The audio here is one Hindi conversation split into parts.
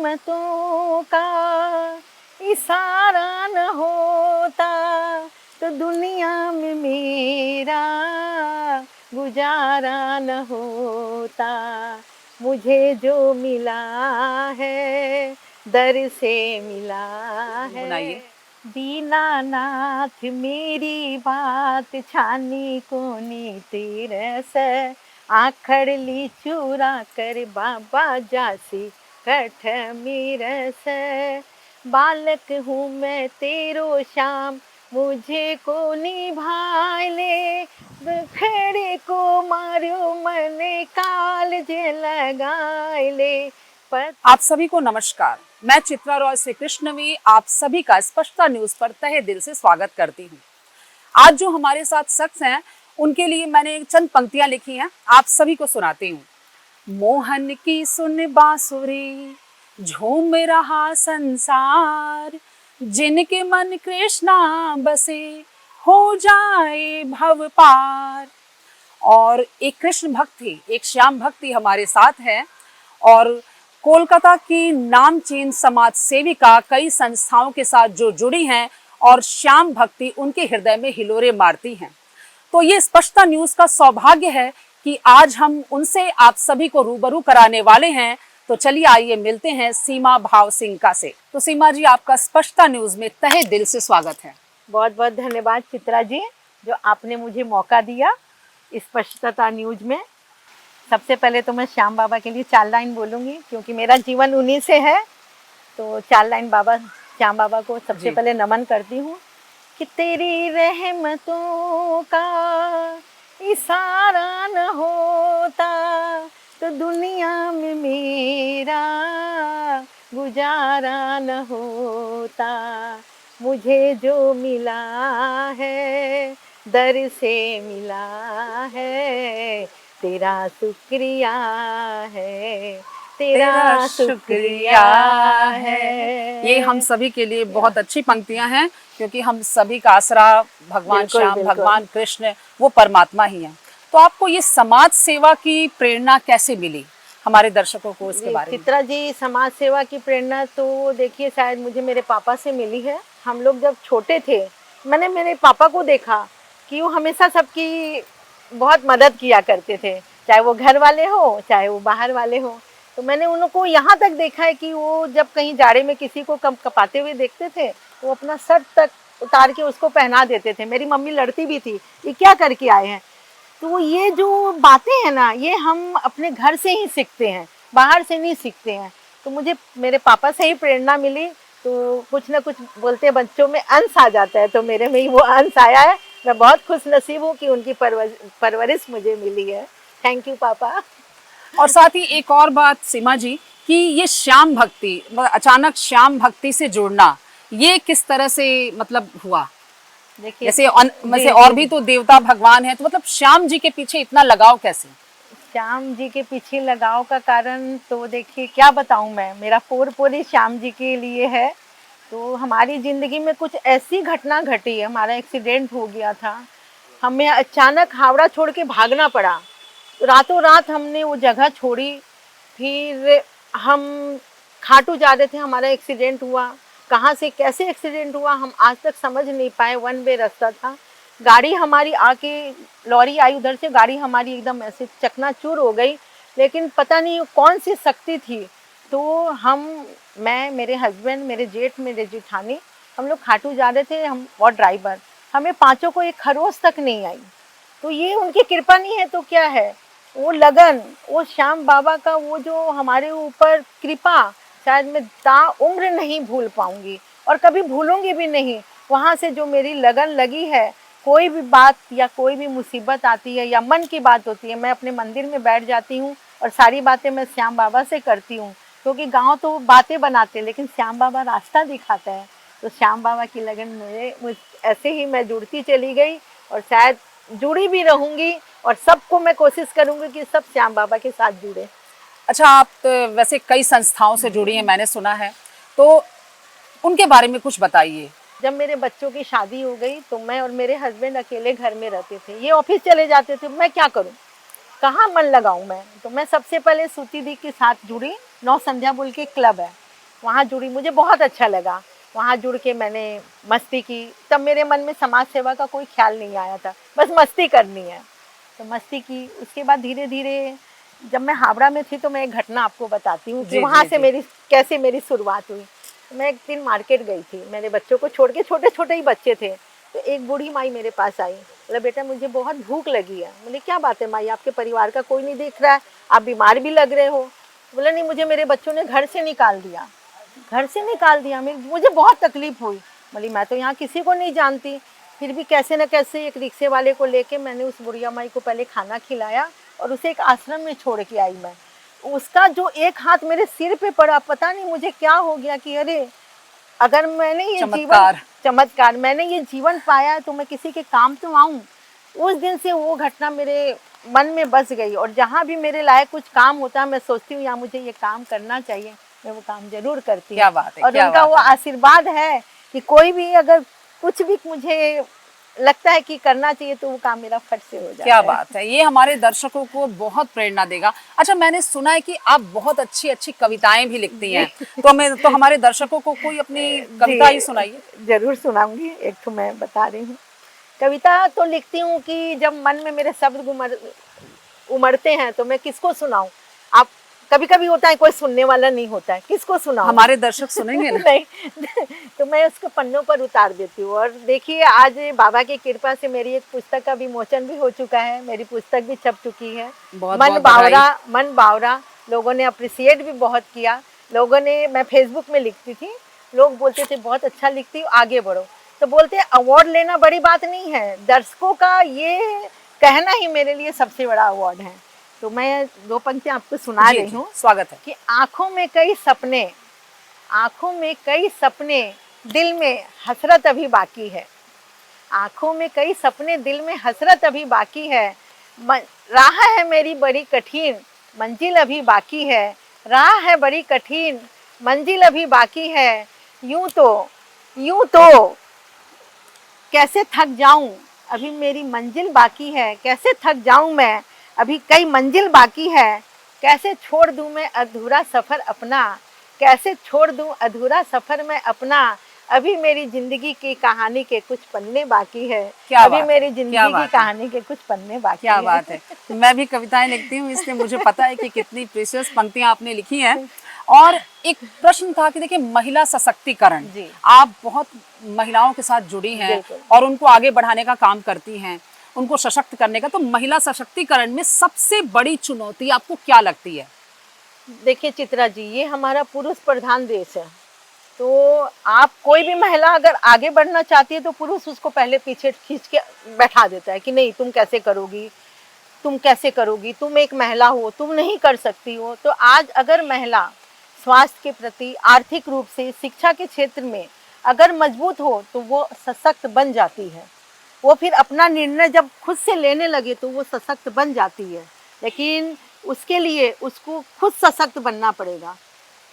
रहमतों का इशारा न होता तो दुनिया में मेरा गुजारा न होता। मुझे जो मिला है दर से मिला है। दीनानाथ मेरी बात छानी कोनी तेरस आखड़ ली चूरा कर बाबा जासी कठ मीरस। बालक हूँ मैं तेरो श्याम मुझे को निभाए ले खड़े को मारो मने काल जे लगाए ले। आप सभी को नमस्कार। मैं चित्रा रॉय श्री कृष्णवी आप सभी का स्पष्टता न्यूज पर तहे दिल से स्वागत करती हूँ। आज जो हमारे साथ शख्स हैं उनके लिए मैंने चंद पंक्तियां लिखी हैं, आप सभी को सुनाती हूँ। मोहन की सुन बांसुरी झूम रहा संसार, जिनके मन कृष्णा बसे हो जाए भव पार। और एक कृष्ण भक्ति, एक श्याम भक्ति हमारे साथ है और कोलकाता की नामचीन समाज सेविका कई संस्थाओं के साथ जो जुड़ी हैं और श्याम भक्ति उनके हृदय में हिलोरे मारती हैं। तो ये स्पष्टता न्यूज का सौभाग्य है कि आज हम उनसे आप सभी को रूबरू कराने वाले हैं। तो चलिए आइए मिलते हैं सीमा भाव सिंह से। तो सीमा जी, आपका स्पष्टता न्यूज में तहे दिल से स्वागत है। बहुत बहुत धन्यवाद चित्रा जी, जो आपने मुझे मौका दिया स्पष्टता न्यूज में। सबसे पहले तो मैं श्याम बाबा के लिए 4 लाइन बोलूँगी क्योंकि मेरा जीवन उन्हीं से है। तो 4 लाइन बाबा श्याम बाबा को सबसे पहले नमन करती हूँ कि तेरी रहमतों का इशारा न होता तो दुनिया में मेरा गुजारा न होता। मुझे जो मिला है दर से मिला है, तेरा शुक्रिया है, तेरा शुक्रिया है। ये हम सभी के लिए बहुत अच्छी पंक्तियां हैं क्योंकि हम सभी का आसरा भगवान श्याम, भगवान कृष्ण वो परमात्मा ही हैं। तो आपको ये समाज सेवा की प्रेरणा कैसे मिली, हमारे दर्शकों को इसके बारे में? चित्रा जी, समाज सेवा की प्रेरणा तो देखिए शायद मुझे मेरे पापा से मिली है। हम लोग जब छोटे थे मैंने मेरे पापा को देखा कि वो हमेशा सबकी बहुत मदद किया करते थे, चाहे वो घर वाले हो चाहे वो बाहर वाले हो। तो मैंने उनको यहाँ तक देखा है कि वो जब कहीं जाड़े में किसी को कपाते हुए देखते थे वो अपना सर तक उतार के उसको पहना देते थे। मेरी मम्मी लड़ती भी थी, ये क्या करके आए हैं। तो ये जो बातें हैं ना, ये हम अपने घर से ही सीखते हैं, बाहर से नहीं सीखते हैं। तो मुझे मेरे पापा से ही प्रेरणा मिली। तो कुछ ना कुछ बोलते बच्चों में अंश आ जाता है, तो मेरे में ही वो अंश आया है। मैं बहुत खुश नसीब हूँ कि उनकी परवरिश मुझे मिली है। थैंक यू पापा। और साथ ही एक और बात सीमा जी कि ये श्याम भक्ति, अचानक श्याम भक्ति से जुड़ना ये किस तरह से मतलब हुआ? देखिए जैसे और भी तो देवता भगवान है, तो मतलब श्याम जी के पीछे इतना लगाव कैसे? श्याम जी के पीछे लगाव का कारण तो देखिए क्या बताऊं मैं, मेरा पूरी श्याम जी के लिए है। तो हमारी ज़िंदगी में कुछ ऐसी घटना घटी है, हमारा एक्सीडेंट हो गया था, हमें अचानक हावड़ा छोड़ के भागना पड़ा। रातों रात हमने वो जगह छोड़ी। फिर हम खाटू जा रहे थे, हमारा एक्सीडेंट हुआ। कहाँ से कैसे एक्सीडेंट हुआ हम आज तक समझ नहीं पाए। 1 वे रास्ता था, गाड़ी हमारी आके लॉरी आई उधर से, गाड़ी हमारी एकदम ऐसे चकनाचूर हो गई। लेकिन पता नहीं कौन सी शक्ति थी, तो मैं, मेरे हस्बैंड, मेरे जेठ, मेरे जेठानी, हम लोग खाटू जा रहे थे, हम और ड्राइवर, हमें पाँचों को एक खरोच तक नहीं आई। तो ये उनकी कृपा नहीं है तो क्या है, वो लगन, वो श्याम बाबा का वो जो हमारे ऊपर कृपा शायद मैं ताउम्र नहीं भूल पाऊंगी और कभी भूलूंगी भी नहीं। वहाँ से जो मेरी लगन लगी है, कोई भी बात या कोई भी मुसीबत आती है या मन की बात होती है, मैं अपने मंदिर में बैठ जाती हूँ और सारी बातें मैं श्याम बाबा से करती हूँ। क्योंकि गांव तो बातें बनाते हैं लेकिन श्याम बाबा रास्ता दिखाता है। तो श्याम बाबा की लगन ऐसे ही मैं जुड़ती चली गई और शायद जुड़ी भी रहूँगी और सबको मैं कोशिश करूँगी कि सब श्याम बाबा के साथ जुड़े। अच्छा, आप तो वैसे कई संस्थाओं से जुड़ी हैं, मैंने सुना है, तो उनके बारे में कुछ बताइए। जब मेरे बच्चों की शादी हो गई तो मैं और मेरे हस्बैंड अकेले घर में रहते थे, ये ऑफिस चले जाते थे, मैं क्या करूं, कहाँ मन लगाऊं मैं। तो मैं सबसे पहले सूती दी के साथ जुड़ी, नौ संध्या बोल के क्लब है, वहाँ जुड़ी, मुझे बहुत अच्छा लगा। वहाँ जुड़ के मैंने मस्ती की। तब मेरे मन में समाज सेवा का कोई ख्याल नहीं आया था, बस मस्ती करनी है, तो मस्ती की। उसके बाद धीरे धीरे जब मैं हावड़ा में थी, तो मैं एक घटना आपको बताती हूँ कि जी वहाँ जी से जी। मेरी कैसे मेरी शुरुआत हुई। मैं एक दिन मार्केट गई थी, मेरे बच्चों को छोड़ के, छोटे छोटे ही बच्चे थे, तो एक बूढ़ी माई मेरे पास आई। बोला, बेटा मुझे बहुत भूख लगी है। बोले, क्या बात है माई, आपके परिवार का कोई नहीं देख रहा है, आप बीमार भी लग रहे हो। बोला, नहीं, मुझे मेरे बच्चों ने घर से निकाल दिया, घर से निकाल दिया, मुझे बहुत तकलीफ हुई। बोली, मैं तो यहाँ किसी को नहीं जानती, फिर भी कैसे न कैसे एक रिक्शे वाले को लेके मैंने उस बुढ़िया माई को पहले खाना खिलाया और उसे एक आश्रम में छोड़ के आई। मैं उसका जो एक हाथ मेरे सिर पे पड़ा, पता नहीं मुझे क्या हो गया कि अरे, अगर मैंने ये जीवन, चमत्कार, मैंने ये जीवन पाया है तो मैं किसी के काम तो आऊँ। उस दिन से वो घटना मेरे मन में बस गई, और जहाँ भी मेरे लायक कुछ काम होता है, मैं सोचती हूँ यहाँ मुझे ये काम करना चाहिए, मैं वो काम जरूर करती हूँ। क्या बात है, और क्या उनका बात वो है। आशीर्वाद है कि कोई भी अगर कुछ भी मुझे लगता है कि करना चाहिए, तो वो काम मेरा फट से हो जाता क्या है। बात है, ये हमारे दर्शकों को बहुत प्रेरणा देगा। अच्छा, मैंने सुना है कि आप बहुत अच्छी अच्छी कविताएं भी लिखती हैं, तो हमारे दर्शकों को कोई अपनी कविता ही सुनाइए। जरूर सुनाऊंगी। एक तो मैं बता रही हूँ, कविता तो लिखती हूँ कि जब मन में मेरे शब्द उमड़ते हैं तो मैं किसको सुनाऊं। आप, कभी कभी होता है कोई सुनने वाला नहीं होता है, किसको सुनाऊं। हमारे दर्शक सुनेंगे ना। नहीं, तो मैं उसको पन्नों पर उतार देती हूँ। और देखिए, आज बाबा की कृपा से मेरी एक पुस्तक का विमोचन भी हो चुका है, मेरी पुस्तक भी छप चुकी है, बहुत मन बहुत बधाई। बावरा। मन बावरा, लोगों ने अप्रिसिएट भी बहुत किया। लोगों ने, मैं फेसबुक में लिखती थी, लोग बोलते थे बहुत अच्छा लिखती हो, आगे बढ़ो। तो बोलते अवार्ड लेना बड़ी बात नहीं है, दर्शकों का ये कहना ही मेरे लिए सबसे बड़ा अवार्ड है। तो मैं दो पंक्तियां आपको सुना जी रही जी, हूँ स्वागत है। कि आंखों में कई सपने, आंखों में कई सपने, दिल में हसरत अभी बाकी है। आंखों में कई सपने, दिल में हसरत अभी बाकी है। राह है मेरी बड़ी कठिन, मंजिल अभी बाकी है। राह है बड़ी कठिन, मंजिल अभी बाकी है। यूं तो कैसे थक जाऊं, अभी मेरी मंजिल बाकी है। कैसे थक जाऊं मैं, अभी कई मंजिल बाकी है। कैसे छोड़ दूं मैं अधूरा सफर अपना, कैसे छोड़ दूं अधूरा सफर मैं अपना। अभी मेरी जिंदगी की कहानी के कुछ पन्ने बाकी है। अभी मेरी जिंदगी की कहानी के कुछ पन्ने बाकी क्या है। बात है। मैं भी कविताएं लिखती हूँ, इसलिए मुझे पता है कि कितनी प्रीशियस पंक्तियां आपने लिखी हैं। और एक प्रश्न था कि देखिए, महिला सशक्तिकरण, जी, आप बहुत महिलाओं के साथ जुड़ी हैं और उनको आगे बढ़ाने का काम करती हैं, उनको सशक्त करने का। तो महिला सशक्तिकरण में सबसे बड़ी चुनौती आपको क्या लगती है? देखिए चित्रा जी, ये हमारा पुरुष प्रधान देश है, तो आप कोई भी महिला अगर आगे बढ़ना चाहती है तो पुरुष उसको पहले पीछे खींच के बैठा देता है कि नहीं, तुम कैसे करोगी, तुम कैसे करोगी, तुम एक महिला हो, तुम नहीं कर सकती हो। तो आज अगर महिला स्वास्थ्य के प्रति, आर्थिक रूप से, शिक्षा के क्षेत्र में अगर मजबूत हो तो वो सशक्त बन जाती है। वो फिर अपना निर्णय जब खुद से लेने लगे तो वो सशक्त बन जाती है, लेकिन उसके लिए उसको खुद सशक्त बनना पड़ेगा।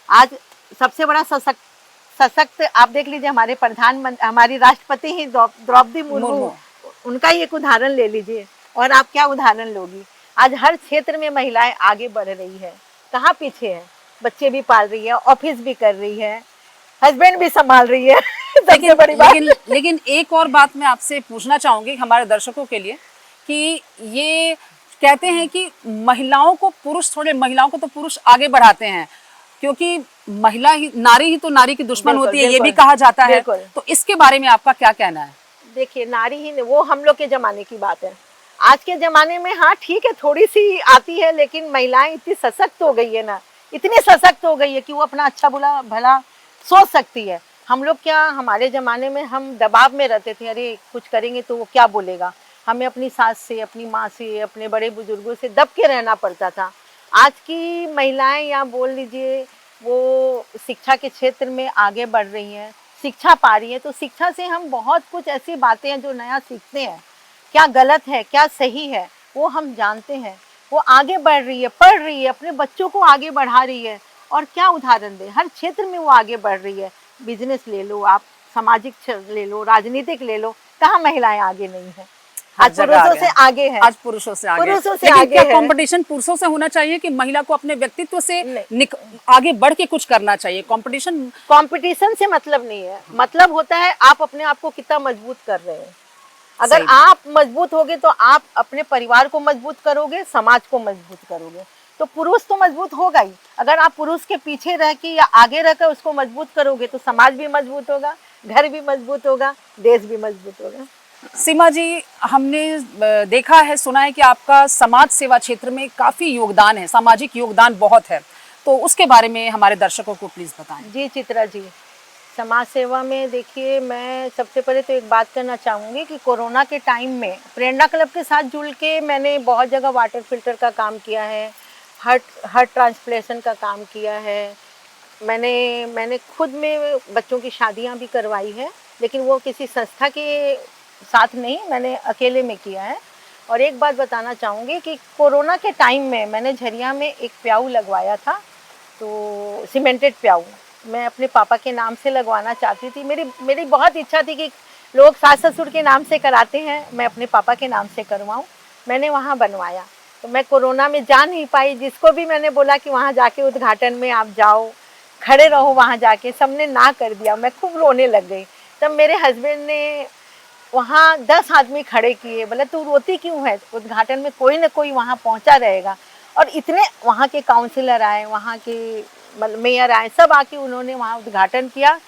आज सबसे बड़ा सशक्त आप देख लीजिए, हमारे प्रधानमंत्री, हमारी राष्ट्रपति ही द्रौपदी मुर्मू, उनका ही एक उदाहरण ले लीजिए, और आप क्या उदाहरण लोगी। आज हर क्षेत्र में महिलाएं आगे बढ़ रही है, कहाँ पीछे है। बच्चे भी पाल रही है, ऑफिस भी कर रही है, हस्बैंड भी संभाल रही है। सबसे बड़ी बात। लेकिन एक और बात मैं आपसे पूछना चाहूंगी हमारे दर्शकों के लिए, कि ये कहते हैं कि महिलाओं को तो पुरुष आगे बढ़ाते हैं, क्योंकि नारी ही तो नारी की दुश्मन होती है, ये भी कहा जाता है। तो इसके बारे में आपका क्या कहना है? देखिए, नारी ही, वो हम लोग के जमाने की बात है। आज के जमाने में हाँ ठीक है, थोड़ी सी आती है, लेकिन महिलाएं इतनी सशक्त हो गई है ना, इतनी सशक्त हो गई है कि वो अपना अच्छा बुरा भला सोच सकती है। हम लोग क्या, हमारे ज़माने में हम दबाव में रहते थे, अरे कुछ करेंगे तो वो क्या बोलेगा। हमें अपनी सास से, अपनी माँ से, अपने बड़े बुजुर्गों से दब के रहना पड़ता था। आज की महिलाएं, या बोल लीजिए, वो शिक्षा के क्षेत्र में आगे बढ़ रही हैं, शिक्षा पा रही है। तो शिक्षा से हम बहुत कुछ ऐसी बातें हैं जो नया सीखते हैं, क्या गलत है क्या सही है वो हम जानते हैं। वो आगे बढ़ रही है, पढ़ रही है, अपने बच्चों को आगे बढ़ा रही है। और क्या उदाहरण दें, हर क्षेत्र में वो आगे बढ़ रही है। बिजनेस ले लो आप, सामाजिक ले लो, राजनीतिक ले लो, कहाँ महिलाएं आगे नहीं हैं। हर आज जगह आ पुरुषों से गया। आगे है। आज पुरुषों से आगे। पुरुषों से लेकिन आगे क्या है। कंपटीशन पुरुषों से होना चाहिए कि महिला को अपने व्यक्तित्व से नहीं, आगे बढ़ के कुछ करना चाहिए? कंपटीशन कंपटीशन से मतलब नहीं है, मतलब होता है आप अपने आप को कितना मजबूत कर रहे हैं। अगर सही। आप मजबूत होगे तो आप अपने परिवार को मजबूत करोगे, समाज को मजबूत करोगे। तो पुरुष तो मजबूत होगा ही। अगर आप पुरुष के पीछे रह के या आगे रहकर उसको मजबूत करोगे तो समाज भी मजबूत होगा, घर भी मजबूत होगा, देश भी मजबूत होगा। सीमा जी, हमने देखा है, सुना है कि आपका समाज सेवा क्षेत्र में काफी योगदान है, सामाजिक योगदान बहुत है, तो उसके बारे में हमारे दर्शकों को प्लीज बताएं। जी चित्रा जी, समाज सेवा में देखिए, मैं सबसे पहले तो एक बात करना चाहूँगी कि कोरोना के टाइम में प्रेरणा क्लब के साथ जुड़ के मैंने बहुत जगह वाटर फिल्टर का काम किया है, हार्ट ट्रांसप्लेशन का काम किया है। मैंने खुद में बच्चों की शादियां भी करवाई है, लेकिन वो किसी संस्था के साथ नहीं, मैंने अकेले में किया है। और एक बात बताना चाहूँगी कि कोरोना के टाइम में मैंने झरिया में एक प्याऊ लगवाया था, तो सीमेंटेड प्याऊ मैं अपने पापा के नाम से लगवाना चाहती थी। मेरी बहुत इच्छा थी कि लोग सास ससुर के नाम से कराते हैं, मैं अपने पापा के नाम से करवाऊँ। मैंने वहाँ बनवाया, तो मैं कोरोना में जा नहीं पाई। जिसको भी मैंने बोला कि वहाँ जाके उद्घाटन में आप जाओ, खड़े रहो वहाँ जाके, सबने ना कर दिया। मैं खूब रोने लग गई। तब मेरे हस्बैंड ने वहाँ 10 आदमी खड़े किए, बोले तू रोती क्यों है, उद्घाटन में कोई ना कोई वहाँ पहुँचा रहेगा। और इतने वहाँ के काउंसिलर आए, वहाँ के मेयर आए, सब आके उन्होंने वहाँ उद्घाटन किया।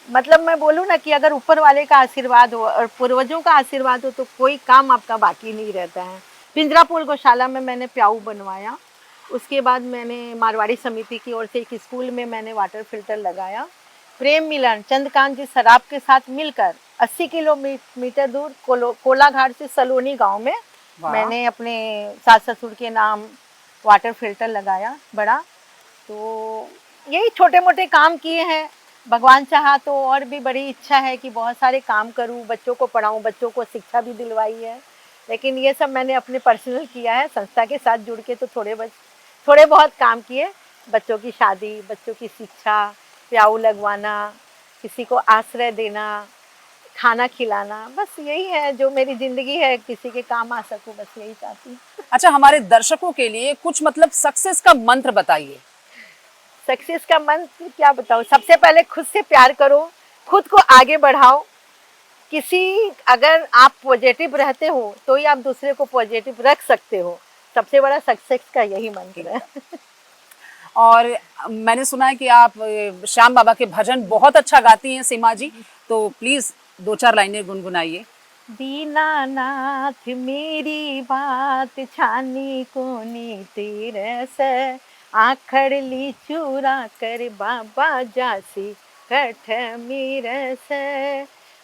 मतलब मैं बोलूँ ना कि अगर ऊपर वाले का आशीर्वाद हो और पूर्वजों का आशीर्वाद हो तो कोई काम आपका बाकी नहीं रहता है। पिंजरापुर गौशाला में मैंने प्याऊ बनवाया। उसके बाद मैंने मारवाड़ी समिति की ओर से एक स्कूल में मैंने वाटर फिल्टर लगाया। प्रेम मिलन चंद्रकांत जी सराफ के साथ मिलकर 80 किलोमीटर दूर कोलाघाट से सलोनी गांव में मैंने अपने सास ससुर के नाम वाटर फिल्टर लगाया बड़ा। तो यही छोटे मोटे काम किए हैं। भगवान चाहा तो और भी बड़ी इच्छा है कि बहुत सारे काम करूं, बच्चों को पढ़ाऊं, बच्चों को शिक्षा भी दिलवाई है। लेकिन ये सब मैंने अपने पर्सनल किया है, संस्था के साथ जुड़ के तो थोड़े बहुत काम किए। बच्चों की शादी, बच्चों की शिक्षा, प्याऊ लगवाना, किसी को आश्रय देना, खाना खिलाना, बस यही है जो मेरी जिंदगी है। किसी के काम आ सकूं, बस यही चाहती हूँ। अच्छा, हमारे दर्शकों के लिए कुछ मतलब सक्सेस का मंत्र बताइए। सक्सेस का मंत्र क्या बताओ, सबसे पहले खुद से प्यार करो, खुद को आगे बढ़ाओ। अगर आप पॉजिटिव रहते हो तो ही आप दूसरे को पॉजिटिव रख सकते हो। सबसे बड़ा सक्सेस का यही मंत्र है। और मैंने सुना है कि आप श्याम बाबा के भजन बहुत अच्छा गाती हैं सीमा जी, तो प्लीज 2-4 लाइनें गुनगुनाइए। दीनानाथ मेरी बात छानी कोनी तेरस, आखड़ ली चूरा कर बाबा जासी कठ मीरस।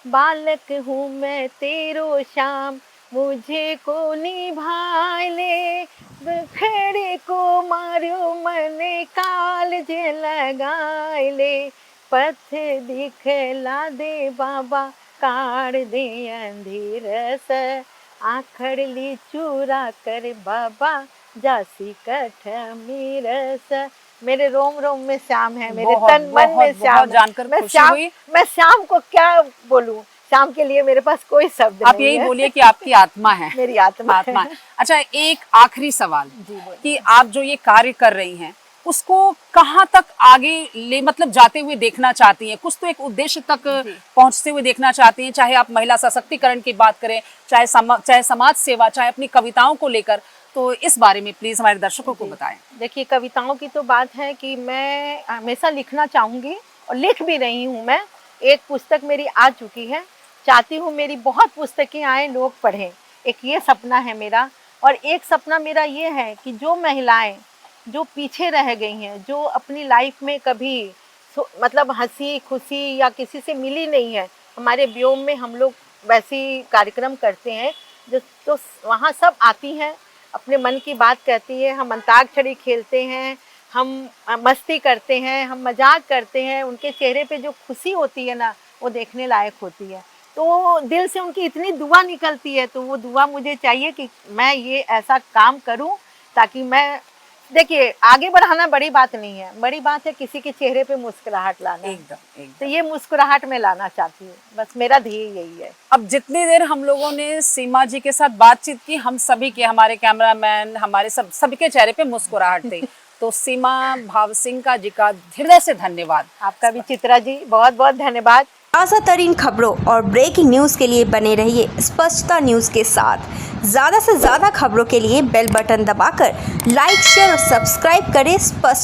बालक हूँ मैं तेरो श्याम, मुझे को निभाए ले, खड़े को मारो मन काल जे लगाए ले। पथ दिखला दे बाबा, काढ़ दे अंधेरस, आखड़ ली चूरा कर बाबा जासी कठ मीरस। मेरे रोम रोम में श्याम है, मेरे तन मन में श्याम है। जानकर खुशी हुई। मैं श्याम को क्या बोलूं, श्याम के लिए मेरे पास कोई शब्द आप नहीं यही है। बोलिए कि आपकी आत्मा है। मेरी आत्मा है। अच्छा, एक आखिरी सवाल कि आप जो ये कार्य कर रही हैं उसको कहाँ तक आगे ले मतलब जाते हुए देखना चाहती हैं? कुछ तो एक उद्देश्य तक पहुंचते हुए देखना चाहती हैं, चाहे आप महिला सशक्तिकरण की बात करें, चाहे समाज सेवा, चाहे अपनी कविताओं को लेकर, तो इस बारे में प्लीज हमारे दर्शकों को बताएं। देखिए, कविताओं की तो बात है कि मैं हमेशा लिखना चाहूँगी और लिख भी रही हूँ। मैं एक पुस्तक मेरी आ चुकी है, चाहती हूँ मेरी बहुत पुस्तकें आए, लोग पढ़ें। एक ये सपना है मेरा। और एक सपना मेरा ये है कि जो महिलाएं जो पीछे रह गई हैं, जो अपनी लाइफ में कभी मतलब हंसी खुशी या किसी से मिली नहीं है, हमारे व्योम में हम लोग वैसी कार्यक्रम करते हैं जो तो वहाँ सब आती हैं, अपने मन की बात कहती है, हम अंताक्षरी खेलते हैं, हम मस्ती करते हैं, हम मजाक करते हैं। उनके चेहरे पे जो खुशी होती है ना, वो देखने लायक होती है। तो दिल से उनकी इतनी दुआ निकलती है, तो वो दुआ मुझे चाहिए कि मैं ये ऐसा काम करूं ताकि मैं देखिए, आगे बढ़ाना बड़ी बात नहीं है, बड़ी बात है किसी के चेहरे पे मुस्कुराहट लाना। एकदम तो ये मुस्कुराहट मैं लाना चाहती हूँ, बस मेरा ध्येय यही है। अब जितनी देर हम लोगों ने सीमा जी के साथ बातचीत की, हम सभी के, हमारे कैमरामैन, हमारे सभी के चेहरे पे मुस्कुराहट थी। तो सीमा भाव सिंह का जी का हृदय से धन्यवाद। आपका भी चित्रा जी बहुत बहुत धन्यवाद। ताज़ा तरीन खबरों और ब्रेकिंग न्यूज़ के लिए बने रहिए स्पष्टता न्यूज़ के साथ। ज़्यादा से ज़्यादा खबरों के लिए बेल बटन दबाकर लाइक, शेयर और सब्सक्राइब करें स्पष्ट।